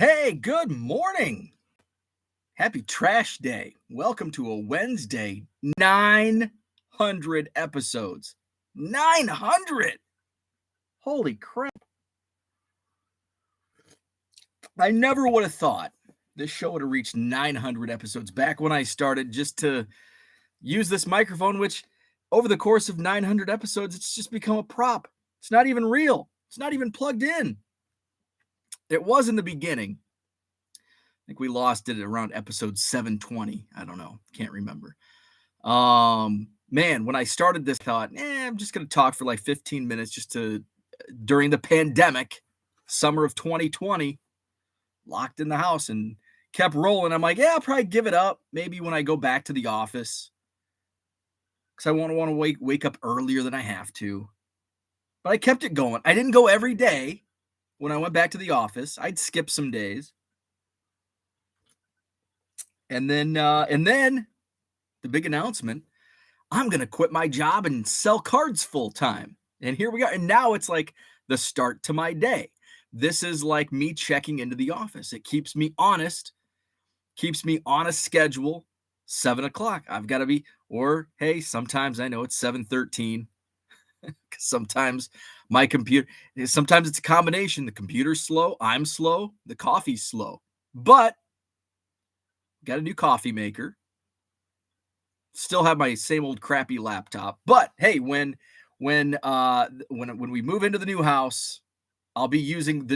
Hey, good morning. Happy Trash Day. Welcome to a Wednesday. 900 episodes. 900. Holy crap. I never would have thought this show would have reached 900 episodes back when I started just to use this microphone, which over the course of 900 episodes, it's just become a prop. It's not even real. It's not even plugged in. It was in the beginning. I think we lost it around episode 720. I don't know. Can't remember. Man, when I started this, I thought, I'm just going to talk for like 15 minutes just during the pandemic, summer of 2020, locked in the house and kept rolling. I'm like, I'll probably give it up. Maybe when I go back to the office because I want to wake up earlier than I have to. But I kept it going. I didn't go every day when I went back to the office. I'd skip some days. And then the big announcement, I'm going to quit my job and sell cards full time. And here we are. And now it's like the start to my day. This is like me checking into the office. It keeps me honest, keeps me on a schedule. 7:00. I've got to be, or hey, sometimes I know it's 7:13. Sometimes my computer, sometimes it's a combination. The computer's slow. I'm slow. The coffee's slow. But got a new coffee maker. Still have my same old crappy laptop. But hey, when we move into the new house, I'll be using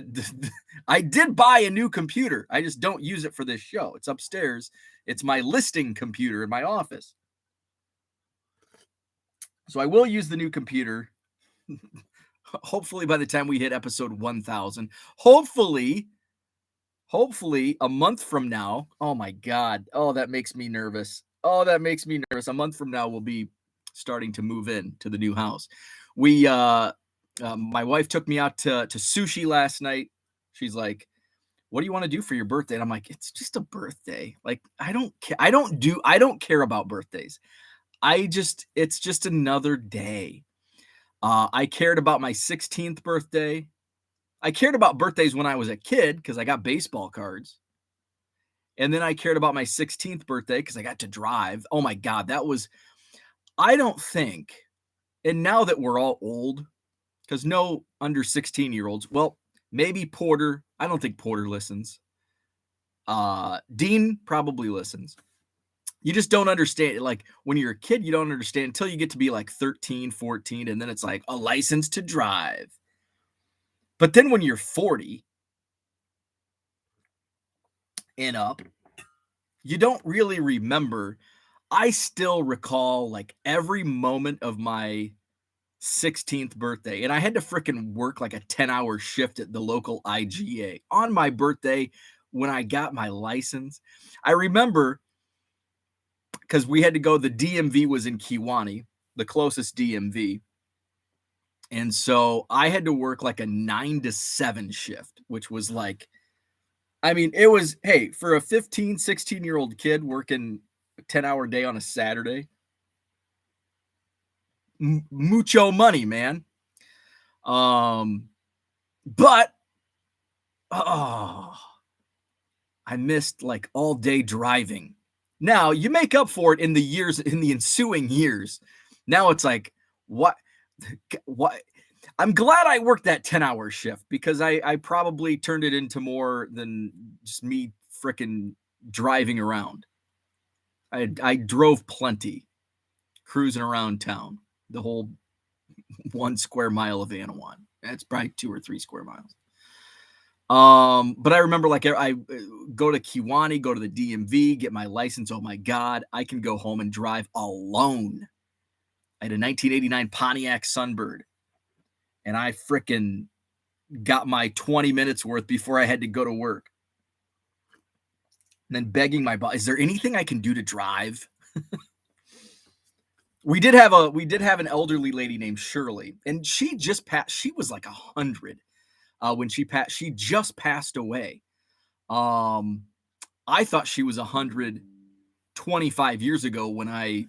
I did buy a new computer. I just don't use it for this show. It's upstairs. It's my listing computer in my office. So I will use the new computer. Hopefully by the time we hit episode 1000, hopefully a month from now. Oh my God. Oh, that makes me nervous. A month from now, we'll be starting to move in to the new house. My wife took me out to sushi last night. She's like, what do you want to do for your birthday? And I'm like, it's just a birthday. Like, I don't care. I don't care about birthdays. It's just another day. I cared about my 16th birthday. I cared about birthdays when I was a kid because I got baseball cards. And then I cared about my 16th birthday because I got to drive. Oh my God, I don't think, and now that we're all old, because no under 16-year-olds, well, maybe Porter. I don't think Porter listens. Dean probably listens. You just don't understand. Like when you're a kid, you don't understand until you get to be like 13, 14, and then it's like a license to drive. But then when you're 40 and up, you don't really remember. I still recall like every moment of my 16th birthday, and I had to freaking work like a 10-hour shift at the local IGA on my birthday when I got my license. I remember because we had to go, the DMV was in Kiwani, the closest DMV. And so I had to work like a 9 to 7 shift, which was like, I mean, it was, hey, for a 15, 16-year-old kid working a 10-hour day on a Saturday, mucho money, man. But I missed like all day driving. Now you make up for it in the ensuing years. Now it's like, what? I'm glad I worked that 10-hour shift because I probably turned it into more than just me freaking driving around. I drove plenty, cruising around town, the whole 1 square mile of Anawan. That's probably 2 or 3 square miles. But I remember like I go to Kiwani, go to the DMV, get my license. Oh my God, I can go home and drive alone. I had a 1989 Pontiac Sunbird, and I freaking got my 20 minutes worth before I had to go to work. And then begging my boss, is there anything I can do to drive? We did have an elderly lady named Shirley, and she just passed. She was like 100 when she just passed away. I thought she was 125 years ago when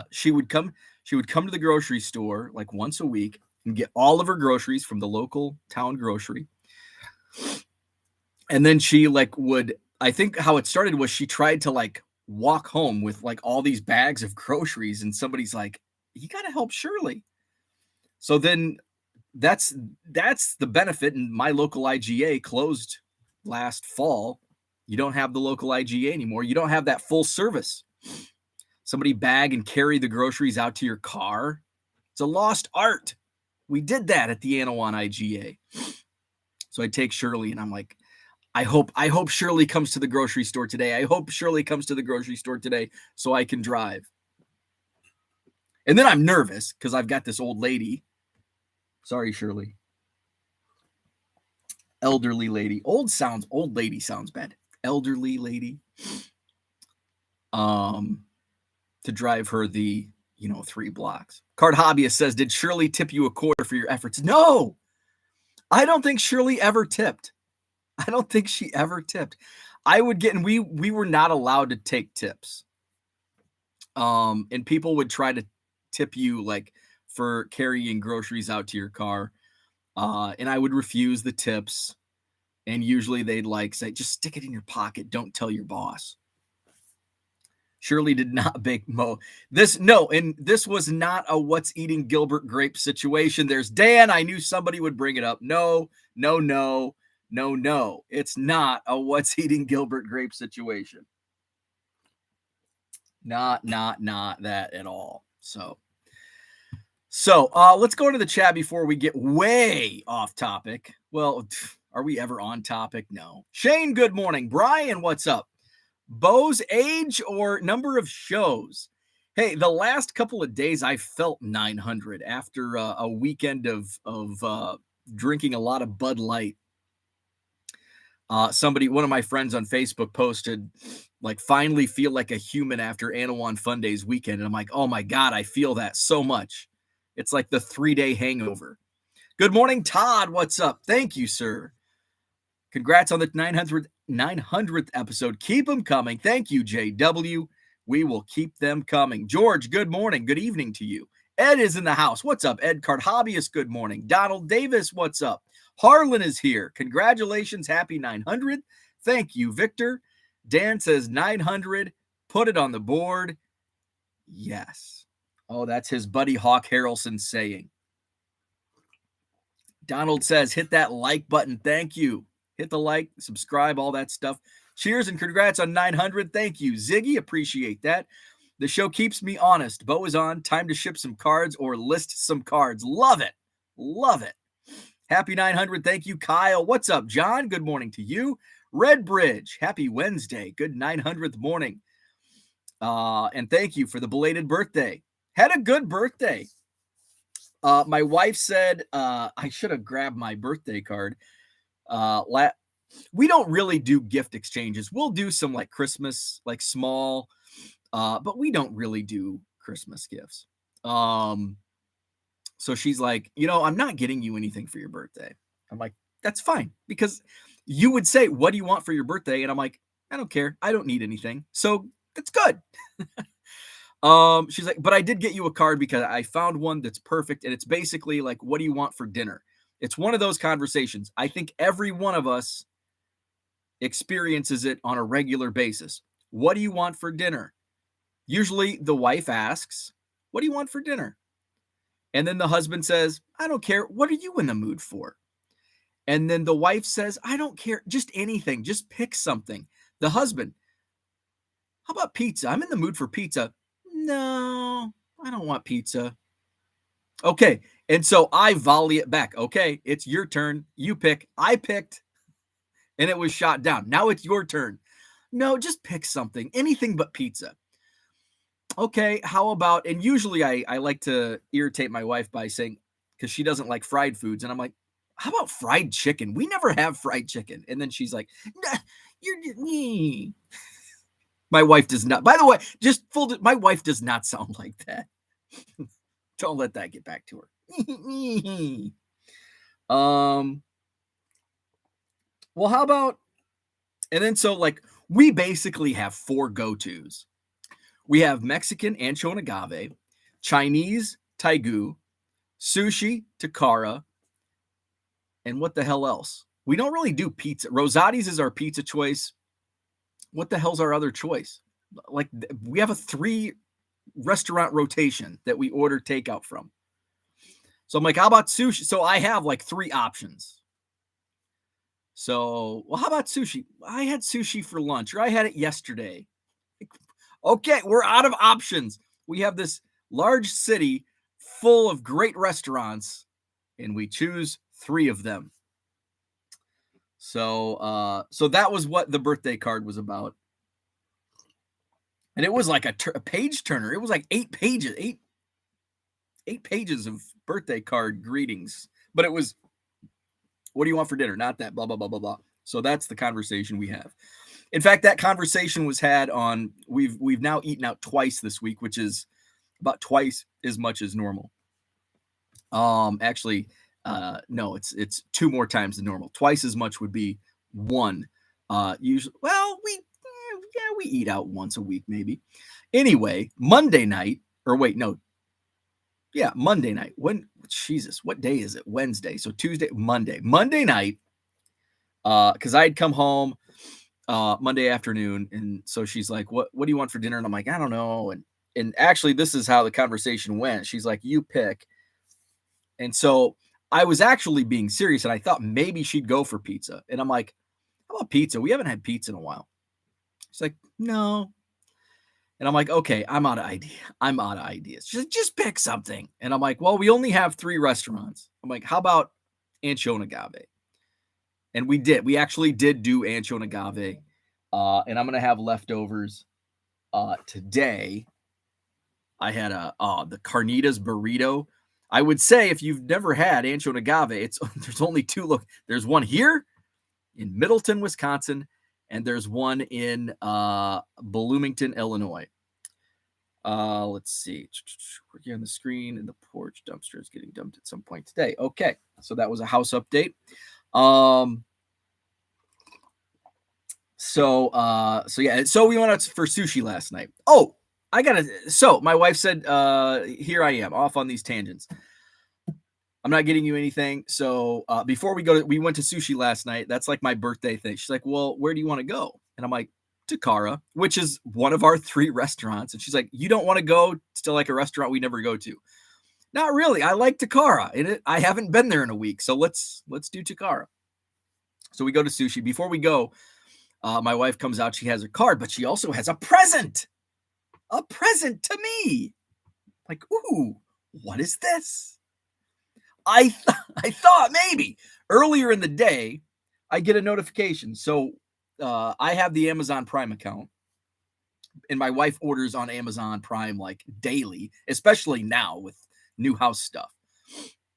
she would come to the grocery store like once a week and get all of her groceries from the local town grocery. And then she like would, I think how it started was she tried to like walk home with like all these bags of groceries, and somebody's like, you got to help Shirley. So then that's the benefit. And my local IGA closed last fall. You don't have the local IGA anymore. You don't have that full service. Somebody bag and carry the groceries out to your car. It's a lost art. We did that at the Anawan IGA. So I take Shirley and I'm like, I hope Shirley comes to the grocery store today. I hope Shirley comes to the grocery store today so I can drive. And then I'm nervous because I've got this old lady. Sorry, Shirley. Elderly lady. Old lady sounds bad. Elderly lady. To drive her the, 3 blocks. Card Hobbyist says, did Shirley tip you a quarter for your efforts? No, I don't think Shirley ever tipped. I don't think she ever tipped. I would get, and we were not allowed to take tips. And people would try to tip you like for carrying groceries out to your car. And I would refuse the tips. And usually they'd like say, just stick it in your pocket. Don't tell your boss. Shirley did not bake Mo. And this was not a what's eating Gilbert grape situation. There's Dan. I knew somebody would bring it up. No. It's not a what's eating Gilbert grape situation. Not that at all. So let's go into the chat before we get way off topic. Well, are we ever on topic? No. Shane, good morning. Brian, what's up? Bo's age or number of shows? Hey, the last couple of days I felt 900 after a weekend of drinking a lot of Bud Light. One of my friends on Facebook posted, like, finally feel like a human after Anawan Fun Days weekend. And I'm like, oh my God, I feel that so much. It's like the 3-day hangover. Good morning, Todd. What's up? Thank you, sir. Congrats on the 900th episode. Keep them coming. Thank you, JW. We will keep them coming. George, good morning. Good evening to you. Ed is in the house. What's up, Ed? Card Hobbyist, good morning. Donald Davis, what's up? Harlan is here. Congratulations. Happy 900. Thank you, Victor. Dan says 900. Put it on the board. Yes. Oh, that's his buddy Hawk Harrelson saying. Donald says, hit that like button. Thank you. Hit the like, subscribe, all that stuff. Cheers and congrats on 900. Thank you, Ziggy. Appreciate that. The show keeps me honest. Bo is on. Time to ship some cards or list some cards. Love it. Love it. Happy 900. Thank you, Kyle. What's up, John? Good morning to you. Red Bridge. Happy Wednesday. Good 900th morning. And thank you for the belated birthday. Had a good birthday. My wife said I should have grabbed my birthday card. We don't really do gift exchanges. We'll do some like Christmas, like small, but we don't really do Christmas gifts. So she's like, I'm not getting you anything for your birthday. I'm like, that's fine, because you would say, what do you want for your birthday? And I'm like, I don't care. I don't need anything. So that's good. She's like, but I did get you a card because I found one that's perfect. And it's basically like, what do you want for dinner? It's one of those conversations. I think every one of us experiences it on a regular basis. What do you want for dinner? Usually the wife asks, what do you want for dinner? And then the husband says, I don't care. What are you in the mood for? And then the wife says, I don't care. Just anything. Just pick something. The husband, how about pizza? I'm in the mood for pizza. No, I don't want pizza. Okay. And so I volley it back. Okay, it's your turn. You pick. I picked, and it was shot down. Now it's your turn. No, just pick something. Anything but pizza. Okay, how about, and usually I like to irritate my wife by saying, because she doesn't like fried foods, and I'm like, how about fried chicken? We never have fried chicken. And then she's like, nah, you're my wife does not, by the way, my wife does not sound like that. Don't let that get back to her. Well, how about, and then so like we basically have 4 go-tos. We have Mexican ancho and agave, Chinese taigu, sushi takara, and what the hell else? We don't really do pizza. Rosati's is our pizza choice. What the hell's our other choice? Like, we have a 3 restaurant rotation that we order takeout from. So I'm like, how about sushi? So I have like 3 options. So, well, how about sushi? I had sushi for lunch, or I had it yesterday. Okay, we're out of options. We have this large city full of great restaurants, and we choose 3 of them. So that was what the birthday card was about. And it was like a page turner. It was like 8 pages, 8 pages of birthday card greetings. But it was, what do you want for dinner? Not that, blah, blah, blah, blah, blah. So that's the conversation we have. In fact, that conversation was had on, we've now eaten out twice this week, which is about twice as much as normal. Actually, no, it's 2 more times than normal. Twice as much would be 1. Usually, well, we eat out once a week, maybe. Anyway, Monday night, or wait, no. Yeah, Monday night. Jesus, what day is it? Wednesday. So Tuesday, Monday night, because I'd come home Monday afternoon, and so she's like, what do you want for dinner? And I'm like, I don't know. And actually, this is how the conversation went. She's like, you pick. And so I was actually being serious, and I thought maybe she'd go for pizza. And I'm like, how about pizza? We haven't had pizza in a while. She's like, no. And I'm like, okay, I'm out of ideas. She's like, just pick something. And I'm like, well, we only have 3 restaurants. I'm like, how about ancho and agave? And we did. We actually did do ancho and agave. And I'm going to have leftovers today. I had the carnitas burrito. I would say if you've never had ancho and agave, there's only 2. Look, there's one here in Middleton, Wisconsin, and there's one in Bloomington, Illinois. Let's see. Working on the screen, and the porch dumpster is getting dumped at some point today. Okay, so that was a house update. So yeah. So we went out for sushi last night. Oh, so my wife said, here I am off on these tangents. I'm not getting you anything. So before we went to sushi last night. That's like my birthday thing. She's like, well, where do you want to go? And I'm like, Takara, which is one of our 3 restaurants. And she's like, you don't want to go to like a restaurant we never go to? Not really. I like Takara, and I haven't been there in a week. So let's do Takara. So we go to sushi. Before we go, my wife comes out. She has her card, but she also has a present to me. Like, ooh, what is this? I thought maybe earlier in the day I get a notification. So I have the Amazon Prime account, and my wife orders on Amazon Prime like daily, especially now with new house stuff.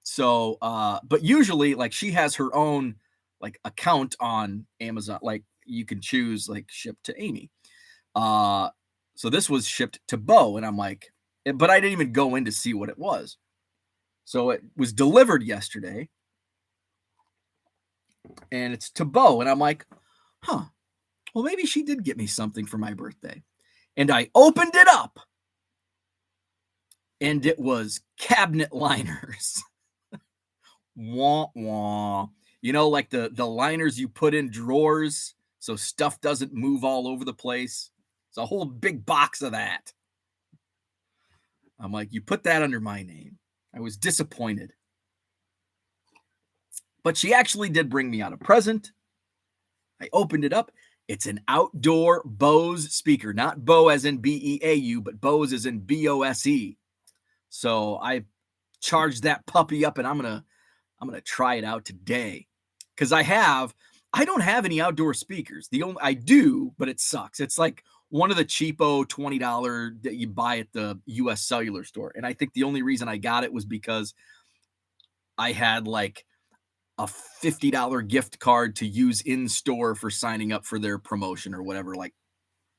So, but usually like she has her own like account on Amazon. Like you can choose like ship to Amy. So this was shipped to Bo, and I'm like, but I didn't even go in to see what it was. So it was delivered yesterday, and it's to Bo, and I'm like, well, maybe she did get me something for my birthday. And I opened it up, and it was cabinet liners. Wah, wah. You know, like the liners you put in drawers so stuff doesn't move all over the place. It's a whole big box of that. I'm like, you put that under my name. I was disappointed. But she actually did bring me out a present. I opened it up. It's an outdoor Bose speaker, not Bo as in B-E-A-U, but Bose as in B-O-S-E. So I charged that puppy up, and I'm gonna try it out today, because I don't have any outdoor speakers. I do, but it sucks. It's like one of the cheapo $20 that you buy at the U.S. Cellular store. And I think the only reason I got it was because I had like a $50 gift card to use in store for signing up for their promotion or whatever, like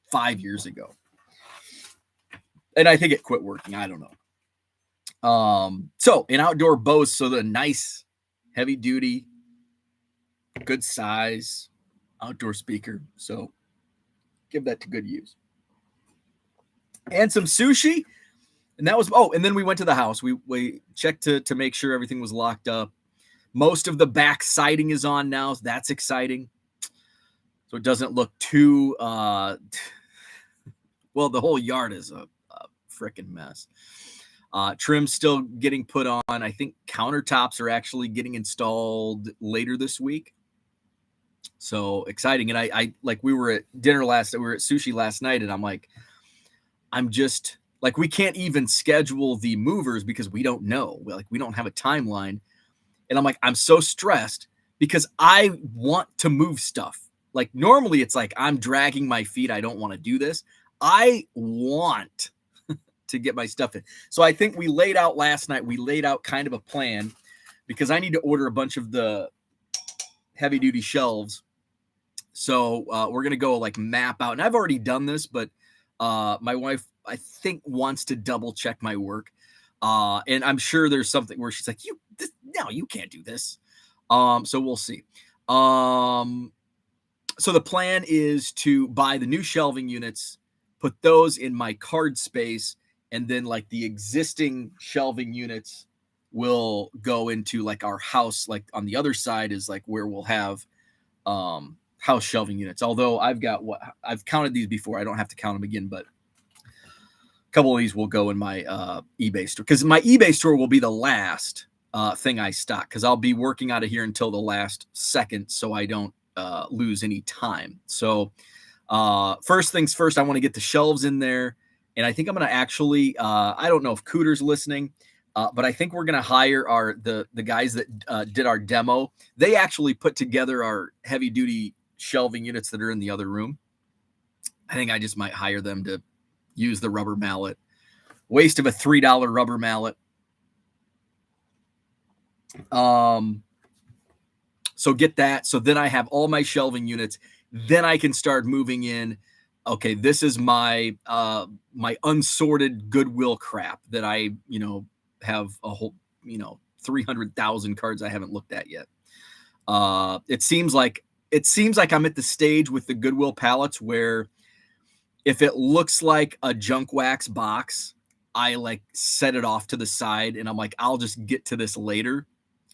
5 years ago. And I think it quit working. I don't know. So an outdoor Bose, so the nice, heavy duty, good size outdoor speaker. So give that to good use. And some sushi. And that was, and then we went to the house. We checked to make sure everything was locked up. Most of the back siding is on now. So that's exciting. So it doesn't look too, well, the whole yard is a freaking mess. Trim's still getting put on. I think countertops are actually getting installed later this week. So exciting. And I like, we were at dinner we were at sushi last night, and I'm like, I'm just like, we can't even schedule the movers because we don't know. We don't have a timeline. And I'm like, I'm so stressed because I want to move stuff. Like, normally it's like I'm dragging my feet. I don't want to do this. I want to get my stuff in. So I think we laid out last night, kind of a plan, because I need to order a bunch of the heavy duty shelves. So we're going to go like map out. And I've already done this, but my wife, I think, wants to double check my work. And I'm sure there's something where she's like, no, you can't do this. So we'll see. So the plan is to buy the new shelving units, put those in my card space, and then like the existing shelving units will go into like our house. Like on the other side is like where we'll have house shelving units. Although I've counted these before. I don't have to count them again, but a couple of these will go in my eBay store, because my eBay store will be the last thing I stock, because I'll be working out of here until the last second, so I don't lose any time. So first things first, I want to get the shelves in there. And I think I'm going to actually, I don't know if Cooter's listening, but I think we're going to hire the guys that did our demo. They actually put together our heavy duty shelving units that are in the other room. I think I just might hire them to use the rubber mallet. Waste of a $3 rubber mallet. So get that. So then I have all my shelving units. Then I can start moving in. Okay, this is my my unsorted Goodwill crap that I, have a whole, 300,000 cards I haven't looked at yet. It seems like I'm at the stage with the Goodwill pallets where if it looks like a junk wax box, I like set it off to the side, and I'm like, I'll just get to this later.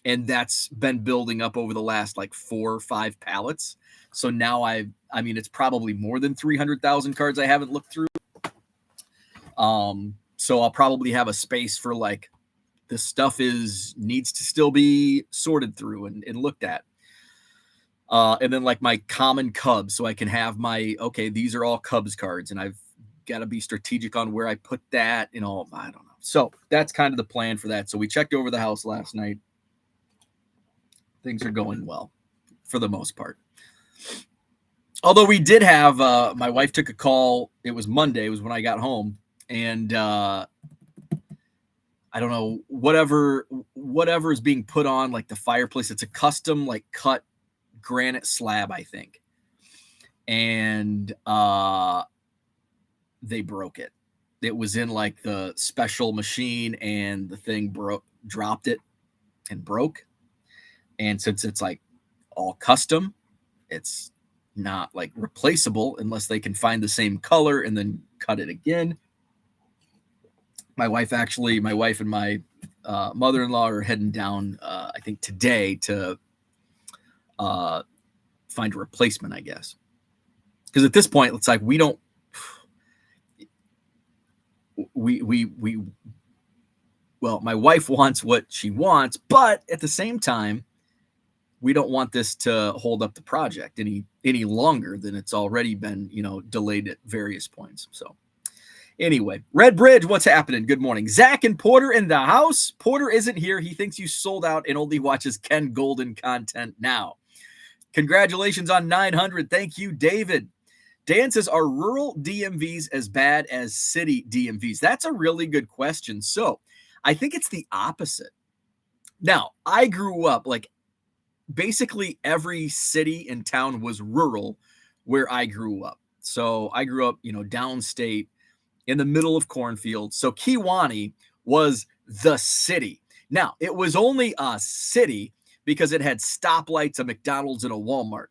And that's been building up over the last like 4 or 5 pallets. So now it's probably more than 300,000 cards I haven't looked through. So I'll probably have a space for like, this stuff needs to still be sorted through and looked at. And then like my common Cubs, so I can have these are all Cubs cards, and I've got to be strategic on where I put that, I don't know. So that's kind of the plan for that. So we checked over the house last night. Things are going well for the most part. Although we did have, my wife took a call. It was Monday, was when I got home. And I don't know, whatever is being put on like the fireplace. It's a custom like cut granite slab, I think. And they broke it. It was in like the special machine, and the thing dropped it and broke. And since it's like all custom, it's not like replaceable unless they can find the same color and then cut it again. My wife and my mother-in-law are heading down, I think today, to find a replacement, I guess. Because at this point, it's like my wife wants what she wants, but at the same time, we don't want this to hold up the project any longer than it's already been, delayed at various points. So anyway, Red Bridge, what's happening? Good morning. Zach and Porter in the house. Porter isn't here. He thinks you sold out and only watches Ken Golden content now. Congratulations on 900. Thank you, David. Dan says, are rural DMVs as bad as city DMVs? That's a really good question. So I think it's the opposite. Now, I grew up basically every city and town was rural where I grew up. So I grew up, downstate in the middle of cornfields. So Kewanee was the city. Now, it was only a city because it had stoplights, a McDonald's, and a Walmart.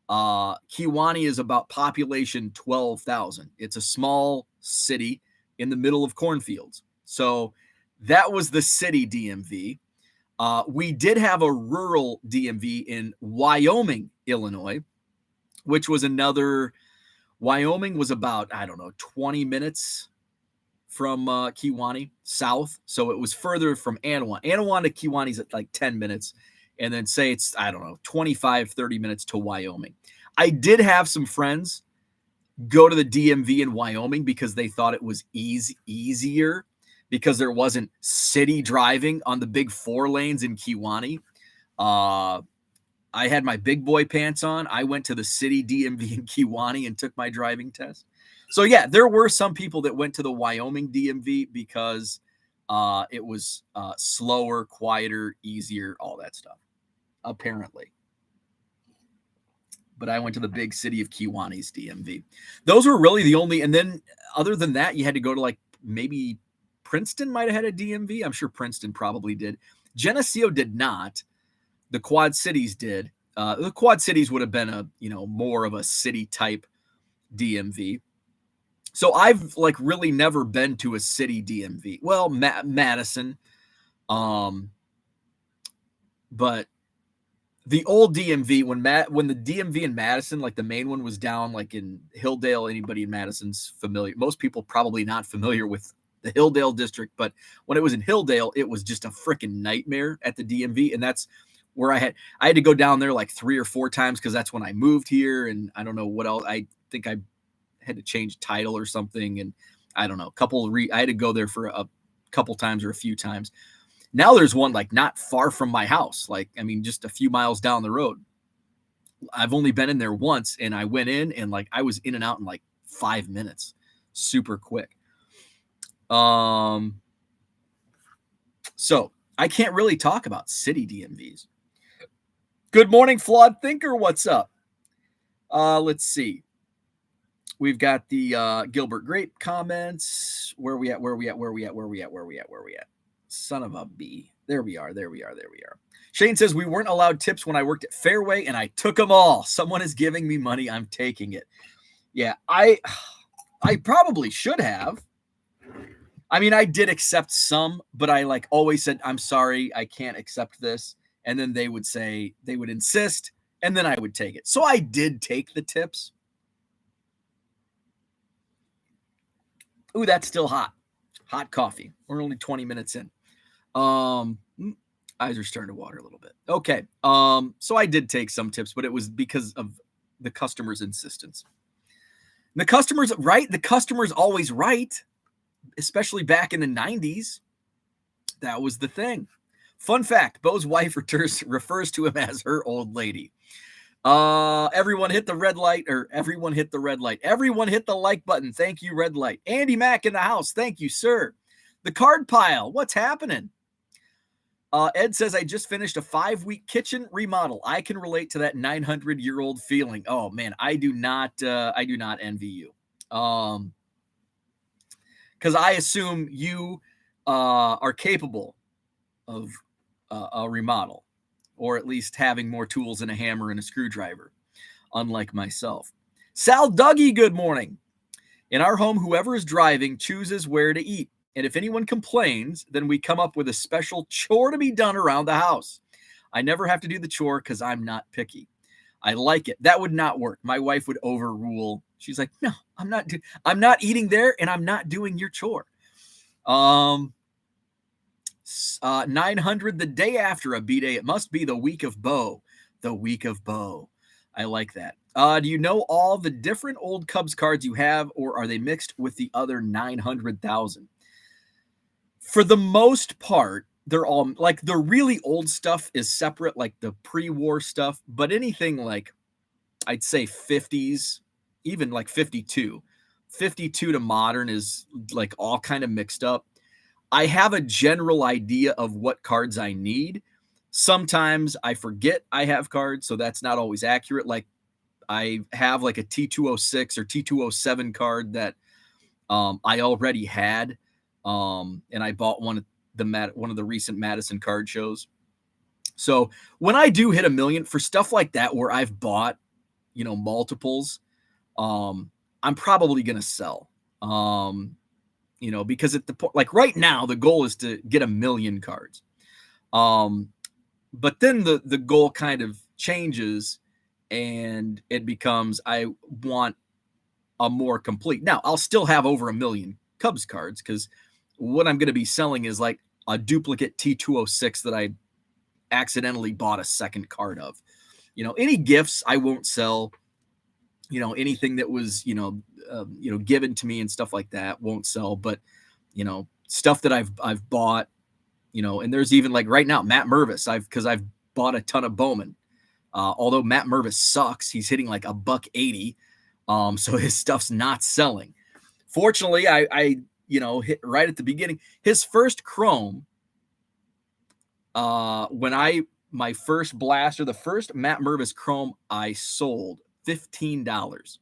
Kewanee is about population 12,000. It's a small city in the middle of cornfields. So that was the city DMV. We did have a rural DMV in Wyoming, Illinois, which was another. Wyoming was about, I don't know, 20 minutes from Kewaunee south. So it was further from Anawan. Anawan to Kewaunee at like 10 minutes. And then say it's, I don't know, 25, 30 minutes to Wyoming. I did have some friends go to the DMV in Wyoming because they thought it was easier because there wasn't city driving on the big 4 lanes in Kewaunee. I had my big boy pants on. I went to the city DMV in Kewaunee and took my driving test. So yeah, there were some people that went to the Wyoming DMV because it was slower, quieter, easier, all that stuff, apparently. But I went to the big city of Kewaunee's DMV. Those were really the only, and then other than that, you had to go to like maybe Princeton might have had a DMV. I'm sure Princeton probably did. Geneseo did not. The Quad Cities did. The Quad Cities would have been a, more of a city type DMV. So I've like really never been to a city DMV. Well, Madison, but the old DMV when the DMV in Madison, like the main one was down like in Hilldale. Anybody in Madison's familiar? Most people probably not familiar with the Hilldale district, but when it was in Hilldale, it was just a freaking nightmare at the DMV, and that's where I had to go down there like 3 or 4 times because that's when I moved here, and I don't know what else. I think I had to change title or something, and I don't know, I had to go there for a couple times or a few times. Now there's one like not far from my house, like I mean just a few miles down the road. I've only been in there once, and I went in and like I was in and out in like 5 minutes, super quick. So I can't really talk about city DMVs. Good morning, Flawed Thinker. What's up? Let's see. We've got the Gilbert Grape comments. Where we at? Son of a bee. There we are. Shane says, we weren't allowed tips when I worked at Fairway, and I took them all. Someone is giving me money. I'm taking it. Yeah, I probably should have. I mean, I did accept some, but I like always said, I'm sorry, I can't accept this. And then they would insist, and then I would take it. So I did take the tips. Ooh, that's still hot. Hot coffee. We're only 20 minutes in. Eyes are starting to water a little bit. Okay. So I did take some tips, but it was because of the customer's insistence. The customer's right. The customer's always right, especially back in the 90s. That was the thing. Fun fact, Bo's wife refers to him as her old lady. Everyone hit the red light, or everyone hit the red light. Everyone hit the like button. Thank you, red light. Andy Mack in the house. Thank you, sir. The card pile. What's happening? Ed says, I just finished a 5-week kitchen remodel. I can relate to that 900-year-old feeling. Oh man, I do not envy you. Because I assume you are capable of a remodel, or at least having more tools than a hammer and a screwdriver, unlike myself. Sal Dougie, good morning. In our home, whoever is driving chooses where to eat. And if anyone complains, then we come up with a special chore to be done around the house. I never have to do the chore because I'm not picky. I like it. That would not work. My wife would overrule. She's like, no, I'm not eating there, and I'm not doing your chore. 900 the day after a B-Day. It must be the week of Bo. The week of Bo. I like that. Do you know all the different old Cubs cards you have, or are they mixed with the other 900,000? For the most part, they're all like the really old stuff is separate, like the pre-war stuff. But anything like, I'd say 50s, even like 52 to modern is like all kind of mixed up. I have a general idea of what cards I need. Sometimes I forget I have cards, so that's not always accurate. Like I have like a T206 or T207 card that I already had, and I bought one of the recent Madison card shows. So when I do hit 1 million for stuff like that, where I've bought, multiples, I'm probably gonna sell. Because at the point, like right now, the goal is to get 1 million cards. But then the goal kind of changes and it becomes I want a more complete. Now, I'll still have over 1 million Cubs cards because what I'm going to be selling is like a duplicate T206 that I accidentally bought a second card of. Any gifts I won't sell. Anything that was given to me and stuff like that won't sell. But stuff that I've bought. And there's even like right now Matt Mervis. I've bought a ton of Bowman. Although Matt Mervis sucks, he's hitting like $180. So his stuff's not selling. Fortunately, I hit right at the beginning. His first Chrome, my first blaster, the first Matt Mervis Chrome I sold $15.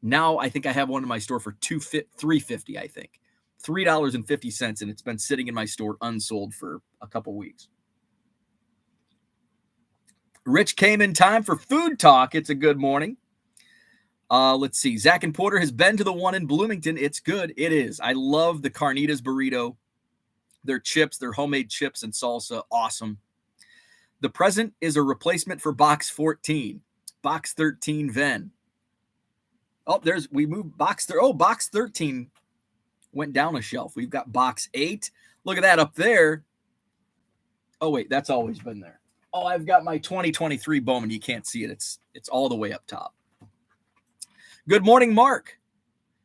Now I think I have one in my store for $3.50. I think $3.50, and it's been sitting in my store unsold for a couple weeks. Rich came in time for food talk. It's a good morning. Let's see. Zach and Porter has been to the one in Bloomington. It's good. It is. I love the Carnitas burrito. Their chips, their homemade chips and salsa. Awesome. The present is a replacement for box 14. Box 13 Ven. Oh, we moved box 13 went down a shelf. We've got box 8. Look at that up there. Oh, wait, that's always been there. Oh, I've got my 2023 Bowman. You can't see it. It's all the way up top. Good morning, Mark.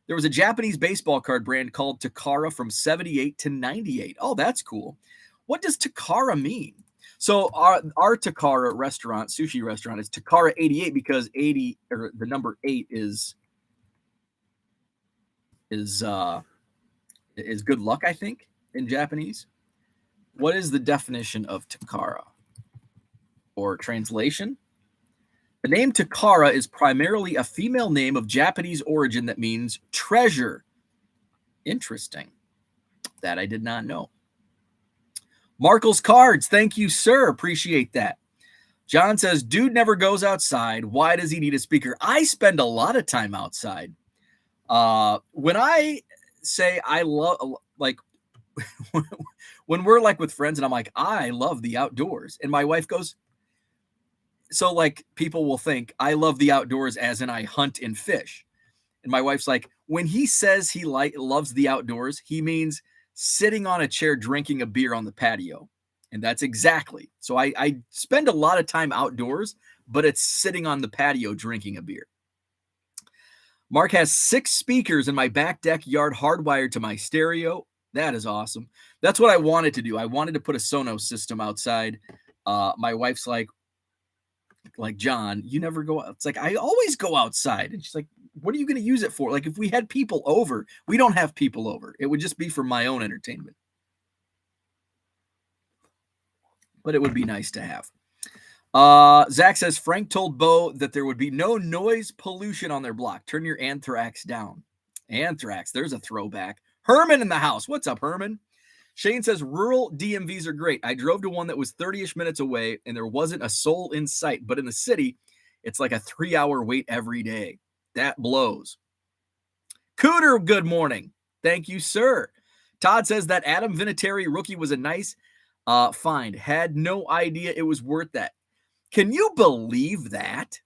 There was a Japanese baseball card brand called Takara from 78 to 98. Oh, that's cool. What does Takara mean? So our Takara restaurant, sushi restaurant, is Takara 88 because 80 or the number 8 is good luck, I think, in Japanese. What is the definition of Takara or translation? The name Takara is primarily a female name of Japanese origin that means treasure. Interesting. That I did not know. Markle's cards. Thank you, sir. Appreciate that. John says, dude never goes outside. Why does he need a speaker? I spend a lot of time outside. When I say I love, like, when we're like with friends and I'm like, I love the outdoors. And my wife goes, so like people will think I love the outdoors as in I hunt and fish. And my wife's like, when he says he loves the outdoors, he means sitting on a chair drinking a beer on the patio. And that's exactly. So I spend a lot of time outdoors, but it's sitting on the patio drinking a beer. Mark has 6 speakers in my back deck yard hardwired to my stereo. That is awesome. That's what I wanted to do. I wanted to put a Sonos system outside. My wife's like, John, you never go out. It's like, I always go outside. And she's like, what are you going to use it for? Like, if we had people over, we don't have people over. It would just be for my own entertainment. But it would be nice to have. Zach says, Frank told Bo that there would be no noise pollution on their block. Turn your Anthrax down. Anthrax, there's a throwback. Herman in the house. What's up, Herman? Shane says, rural DMVs are great. I drove to one that was 30-ish minutes away, and there wasn't a soul in sight. But in the city, it's like a 3-hour wait every day. That blows. Cooter, good morning. Thank you, sir. Todd says that Adam Vinatieri rookie was a nice find. Had no idea it was worth that. Can you believe that?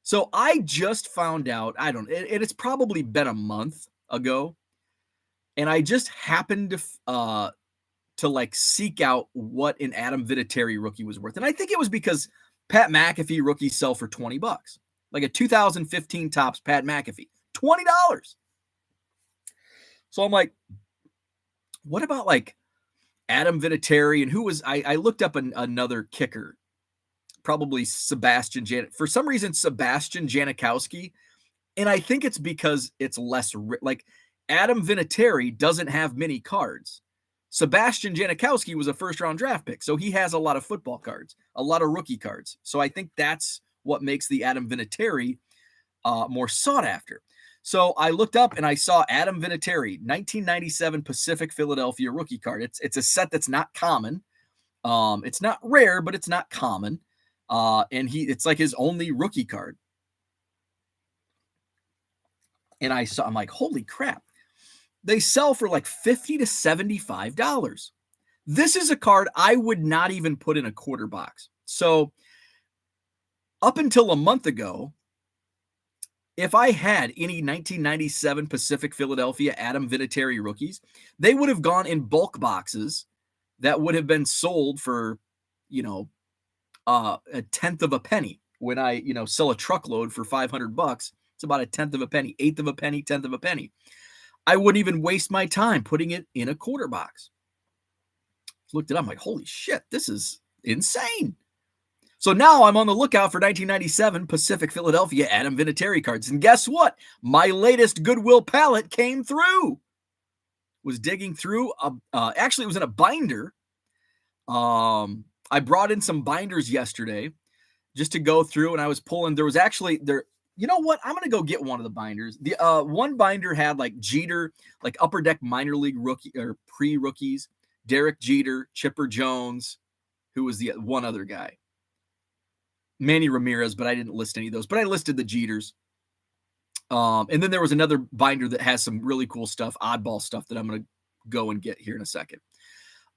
So I just found out, it's probably been a month ago. And I just happened to like seek out what an Adam Vinatieri rookie was worth. And I think it was because Pat McAfee rookies sell for $20. Like a 2015 Topps Pat McAfee. $20. So I'm like, what about like Adam Vinatieri? And who was, I looked up another kicker. Probably Sebastian For some reason, Sebastian Janikowski. And I think it's because it's less, like Adam Vinatieri doesn't have many cards. Sebastian Janikowski was a first-round draft pick, so he has a lot of football cards, a lot of rookie cards. So I think that's what makes the Adam Vinatieri more sought after. So I looked up and I saw Adam Vinatieri, 1997 Pacific Philadelphia rookie card. It's a set that's not common. It's not rare, but it's not common. And it's like his only rookie card. And I'm like, holy crap. They sell for like $50 to $75. This is a card I would not even put in a quarter box. So up until a month ago, if I had any 1997 Pacific Philadelphia Adam Vinatieri rookies, they would have gone in bulk boxes that would have been sold for, a tenth of a penny. When I, sell a truckload for $500, it's about a tenth of a penny, eighth of a penny, tenth of a penny. I wouldn't even waste my time putting it in a quarter box. Looked it up, I'm like, holy shit, this is insane. So now I'm on the lookout for 1997 Pacific Philadelphia Adam Vinatieri cards. And guess what? My latest Goodwill pallet came through. Was digging through. Actually, it was in a binder. I brought in some binders yesterday just to go through, and I was pulling. There was actually there. You know what? I'm gonna go get one of the binders. The one binder had like Jeter, like Upper Deck minor league rookie or pre-rookies, Derek Jeter, Chipper Jones, who was the one other guy. Manny Ramirez, but I didn't list any of those. But I listed the Jeters. And then there was another binder that has some really cool stuff, oddball stuff that I'm going to go and get here in a second.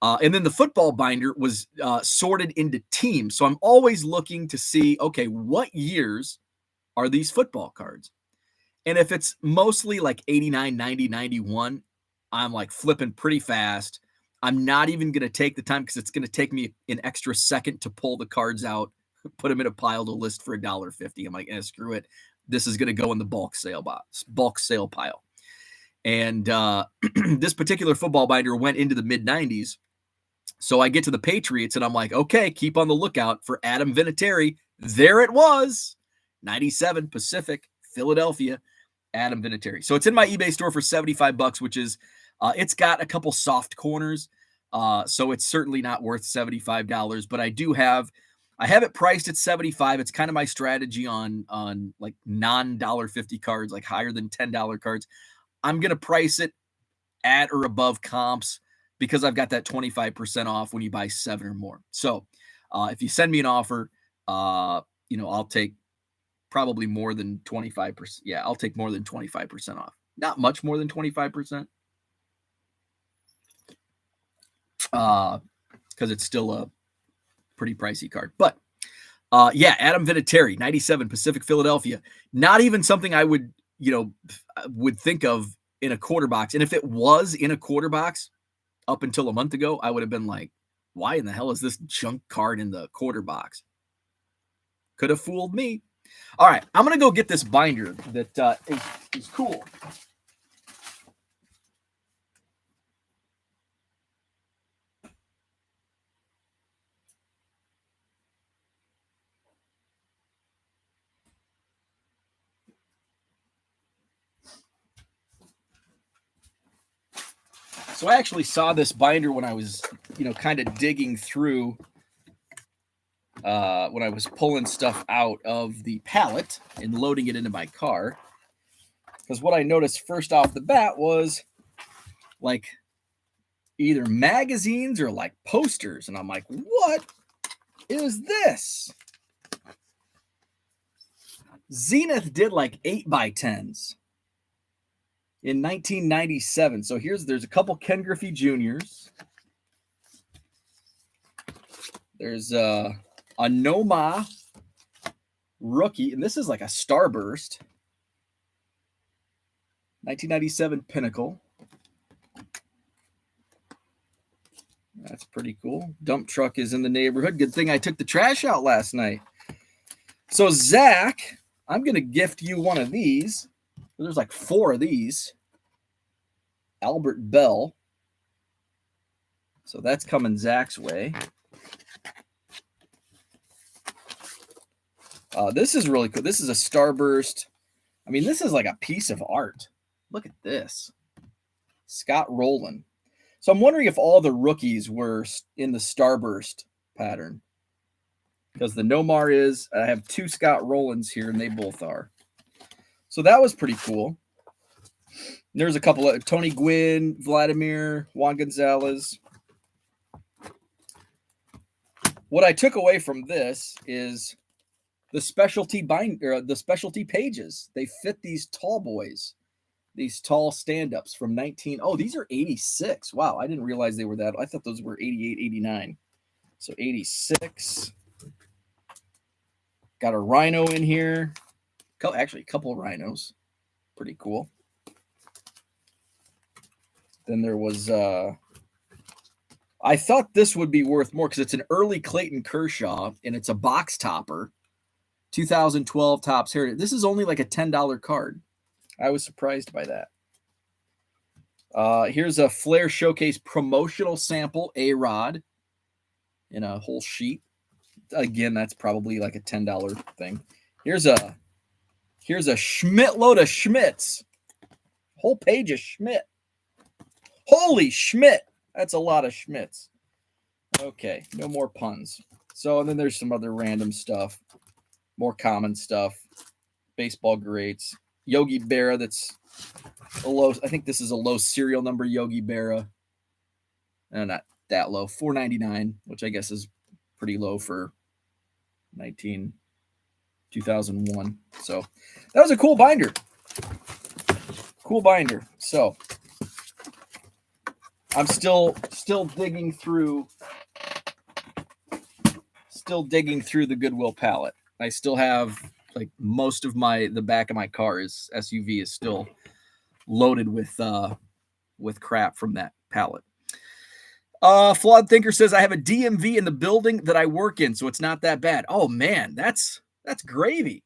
And then the football binder was sorted into teams. So I'm always looking to see, okay, what years are these football cards? And if it's mostly like 89, 90, 91, I'm like flipping pretty fast. I'm not even going to take the time because it's going to take me an extra second to pull the cards out, put them in a pile to list for $1.50. I'm like, screw it. This is going to go in the bulk sale pile. And this particular football binder went into the mid-90s. So I get to the Patriots, and I'm like, okay, keep on the lookout for Adam Vinatieri. There it was, 97 Pacific Philadelphia Adam Vinatieri. So it's in my eBay store for $75, which is, it's got a couple soft corners. So it's certainly not worth $75, but I have it priced at $75. It's kind of my strategy on like non-$1.50 cards, like higher than $10 cards. I'm going to price it at or above comps because I've got that 25% off when you buy 7 or more. So if you send me an offer, I'll take probably more than 25%. Yeah, I'll take more than 25% off. Not much more than 25%. Because it's still a pretty pricey card. But Adam Vinatieri, 97 Pacific Philadelphia. Not even something I would think of in a quarter box. And if it was in a quarter box up until a month ago, I would have been like, why in the hell is this junk card in the quarter box? Could have fooled me. All right, I'm going to go get this binder that is cool. So I actually saw this binder when I was, kind of digging through, when I was pulling stuff out of the pallet and loading it into my car. Because what I noticed first off the bat was like either magazines or like posters. And I'm like, what is this? Zenith did like 8x10s. In 1997. So there's a couple Ken Griffey Juniors. There's a Noma rookie, and this is like a Starburst. 1997 Pinnacle. That's pretty cool. Dump truck is in the neighborhood. Good thing I took the trash out last night. So Zach, I'm going to gift you one of these. There's like 4 of these. Albert Bell. So that's coming Zach's way. This is really cool. This is a Starburst. I mean, this is like a piece of art. Look at this. Scott Rowland. So I'm wondering if all the rookies were in the Starburst pattern. Because the Nomar is. I have 2 Scott Rowlands here, and they both are. So that was pretty cool. There's a couple of Tony Gwynn, Vladimir, Juan Gonzalez. What I took away from this is the specialty pages. They fit these tall boys These tall stand-ups from 19. Oh, these are 86. Wow, I didn't realize they were that. I thought those were 88, 89. So 86. Got a rhino in here. Actually, a couple of rhinos. Pretty cool. Then there was I thought this would be worth more because it's an early Clayton Kershaw and it's a box topper. 2012 Topps Heritage. This is only like a $10 card. I was surprised by that. Here's a Flair Showcase promotional sample, A-Rod, in a whole sheet. Again, that's probably like a $10 thing. Here's a Schmidt load of Schmidts. Whole page of Schmidt. Holy Schmidt. That's a lot of Schmidts. Okay, no more puns. So, and then there's some other random stuff. More common stuff. Baseball greats. Yogi Berra, that's a low. I think this is a low serial number Yogi Berra. Not that low. $4.99, which I guess is pretty low for 2001. So that was a cool binder. Cool binder. So I'm still digging through the Goodwill palette. I still have like most of the back of my car's SUV is still loaded with crap from that palette. Flawed Thinker says I have a DMV in the building that I work in, so it's not that bad. Oh man, that's gravy.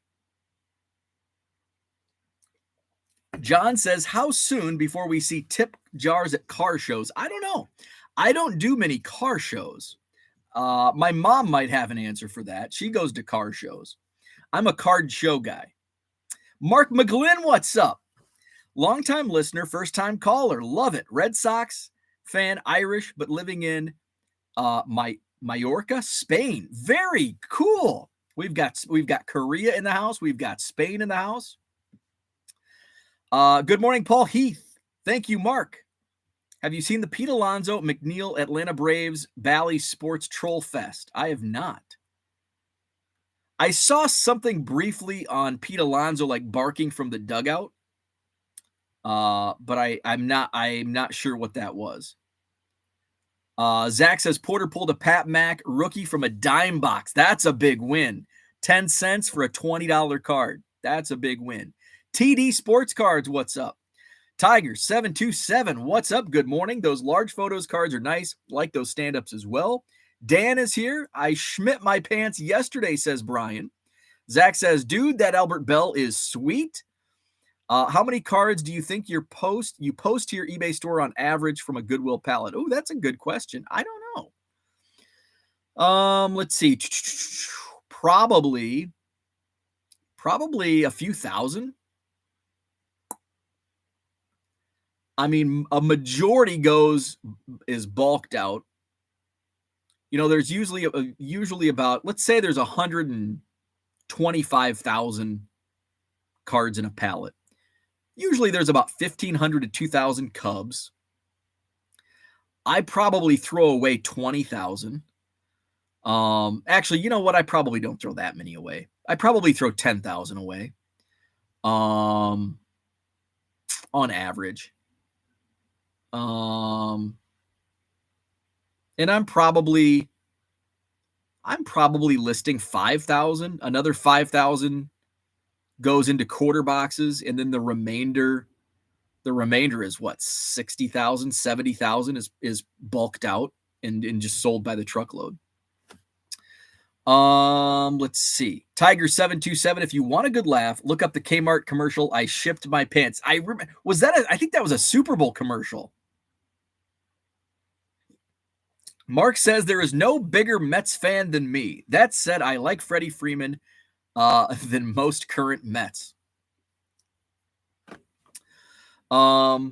John says, how soon before we see tip jars at car shows? I don't know. I don't do many car shows. My mom might have an answer for that. She goes to car shows. I'm a card show guy. Mark McGlynn, what's up? Longtime listener, first-time caller. Love it. Red Sox fan, Irish, but living in Mallorca, Spain. Very cool. We've got Korea in the house. We've got Spain in the house. Good morning, Paul Heath. Thank you, Mark. Have you seen the Pete Alonso McNeil Atlanta Braves Bally Sports Troll Fest? I have not. I saw something briefly on Pete Alonso like barking from the dugout. But I'm not sure what that was. Zach says Porter pulled a Pat Mack rookie from a dime box. That's a big win. 10 cents for a $20 card. That's a big win. TD Sports Cards, what's up? Tiger 727, what's up? Good morning. Those large photos cards are nice. Like those stand-ups as well. Dan is here. I schmidt my pants yesterday, says Brian. Zach says, dude, that Albert Bell is sweet. How many cards do you think you post to your eBay store on average from a Goodwill pallet? Oh, that's a good question. I don't know. Let's see. Probably a few thousand. I mean, a majority is bulked out. You know, there's usually about, let's say there's 125,000 cards in a pallet. Usually there's about 1,500 to 2,000 Cubs. I probably throw away 20,000. Actually, you know what? I probably don't throw that many away. I probably throw 10,000 away. On average. And I'm probably listing 5,000. Another 5,000 goes into quarter boxes, and then the remainder is what, 60,000, 70,000 is bulked out and just sold by the truckload. Let's see. Tiger 727. If you want a good laugh, look up the Kmart commercial. I shipped my pants. I think that was a Super Bowl commercial. Mark says there is no bigger Mets fan than me. That said, I like Freddie Freeman than most current Mets. So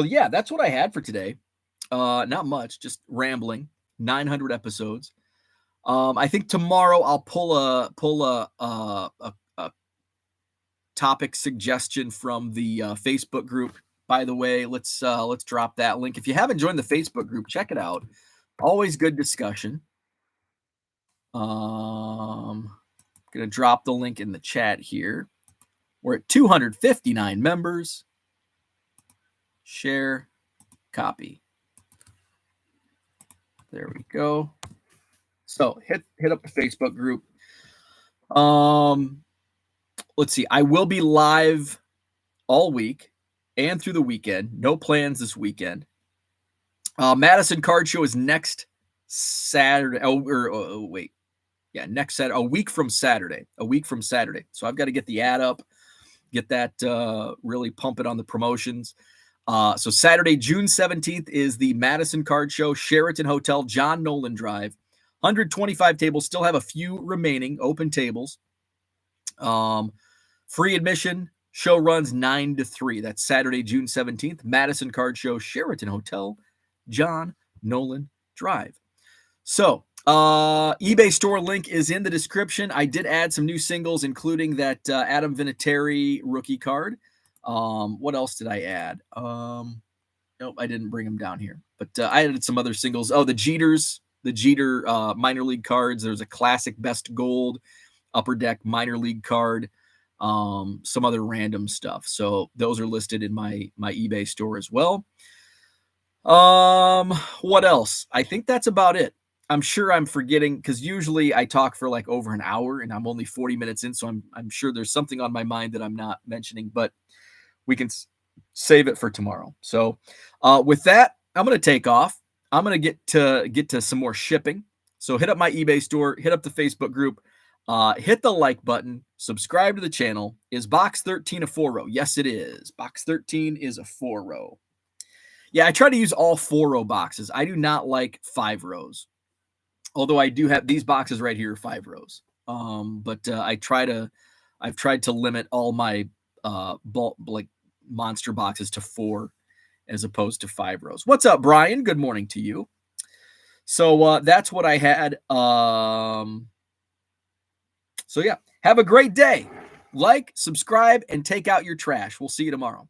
yeah, that's what I had for today. Not much, just rambling. 900 episodes. I think tomorrow I'll pull a topic suggestion from the Facebook group. By the way, let's drop that link. If you haven't joined the Facebook group, check it out. Always good discussion. Gonna drop the link in the chat here. We're at 259 members. Share, copy. There we go. So hit up the Facebook group. Let's see. I will be live all week and through the weekend. No plans this weekend. Madison Card Show is next Saturday. Wait. Yeah, next Saturday. A week from Saturday. So I've got to get the ad up, get that really pump it on the promotions. So Saturday, June 17th is the Madison Card Show, Sheraton Hotel, John Nolan Drive. 125 tables, still have a few remaining open tables. Free admission, show runs 9 to 3. That's Saturday, June 17th, Madison Card Show, Sheraton Hotel, John Nolan Drive. So, eBay store link is in the description. I did add some new singles, including that Adam Vinatieri rookie card. What else did I add? Nope, I didn't bring them down here. But I added some other singles. Oh, the Jeter minor league cards. There's a classic best gold upper deck minor league card. Some other random stuff. So those are listed in my eBay store as well. What else? I think that's about it. I'm sure I'm forgetting because usually I talk for like over an hour and I'm only 40 minutes in. So I'm sure there's something on my mind that I'm not mentioning, but we can save it for tomorrow. So with that, I'm going to take off. I'm going to get to some more shipping. So hit up my eBay store, hit up the Facebook group, hit the like button, subscribe to the channel. Is box 13 a 4-row? Yes, it is. Box 13 is a 4-row. Yeah, I try to use all 4-row boxes. I do not like 5 rows. Although I do have these boxes right here, 5 rows. But I've tried to limit all my bulk, like monster boxes to 4 as opposed to 5 rows. What's up, Brian? Good morning to you. So that's what I had. So yeah, have a great day. Like, subscribe, and take out your trash. We'll see you tomorrow.